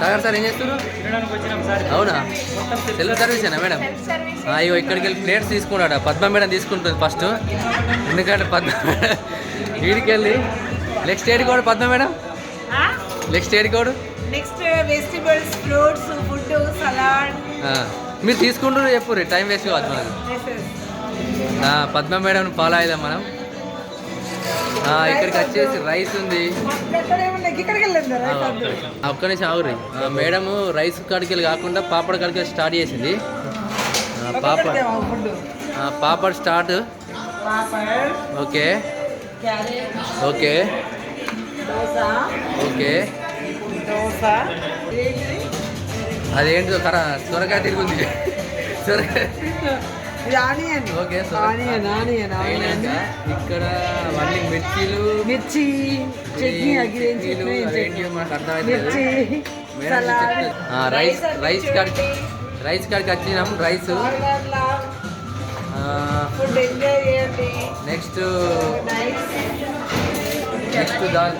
Sagar sir ఏం చేస్తున్నారు? అవునా, సెల్ఫ్ సర్వీసేనా మేడం? అయ్యో, ఇక్కడికి వెళ్ళి ప్లేట్స్ తీసుకున్నాడు. పద్మ మేడం తీసుకుంటుంది ఫస్ట్, ఎందుకంటే పద్మ వీడికి వెళ్ళి next AD code Padma madam, next AD code, next vegetables, fruits, food, salad. మీరు తీసుకుంటారు చెప్పు, టైం వేస్ట్ కాదు మనకు. పద్మ మేడం ఫాలో అయిదాం మనం. ఇక్కడికి వచ్చేసి రైస్ ఉంది. ఒక్క నిమిషం ఆగురి. మేడం రైస్ కడికెళ్ళి కాకుండా పాపడ కడికెళ్ళి స్టార్ట్ చేసింది. Papad start. Okay okay okay. అదేంటో సొరకాయ తిరుగుంది. సొరకాయ ఓకే. ఇక్కడ అవన్నీ మిర్చి చట్నీలు మనకు అర్థమైంది. రైస్ కాడికి వచ్చినాం. రైస్ నెక్స్ట్ దాల్,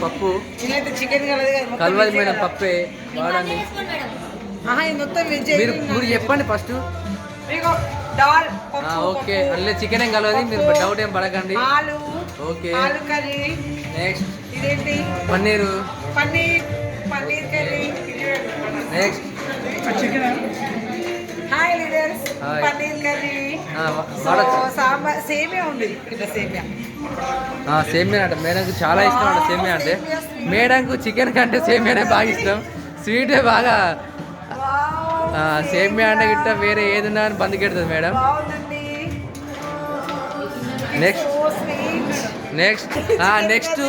పప్పు చికెన్ కలవాలి మేడం. పప్పే వాడండి. మీరు చెప్పండి ఫస్ట్. ఓకే, అందులో చికెన్ ఏం కలవదు, మీరు డౌట్ ఏం పడకండి. Okay. Next paneer. Next hi leaders, paneer curry, sambar, సేమియా ఉంది. సేమియా అంట మేడంకు చాలా ఇష్టం అంట. సేమియా అంటే మేడంకు చికెన్ కంటే సేమియానే బాగా ఇష్టం. స్వీటే బాగా. సేమియా అంటే గిట్ట వేరే ఏది ఉన్నా అని బందుకెడుతుంది మేడం. నెక్స్ట్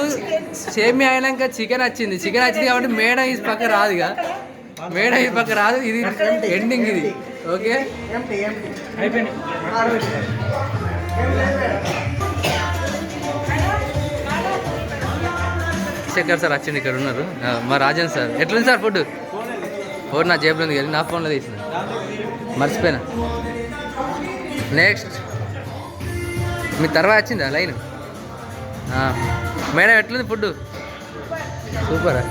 సేమియా అయినాక చికెన్ వచ్చింది. చికెన్ వచ్చింది కాబట్టి మేడం ఈ పక్క రాదు. ఇక మేడం ఈ పక్క రాదు. ఇది ఎండింగ్ ఇది. ఓకే. శేఖర్ సార్ వచ్చింది, ఇక్కడ ఉన్నారు. మా రాజన్ సార్. ఎట్లుంది సార్ ఫుడ్? ఓ నా జేబులో ఉంది, నా ఫోన్లో తీసిన, మర్చిపోయినా. నెక్స్ట్ మీ తర్వాత వచ్చిందా లైన్? మేడం ఎట్లుంది ఫుడ్? సూపరా?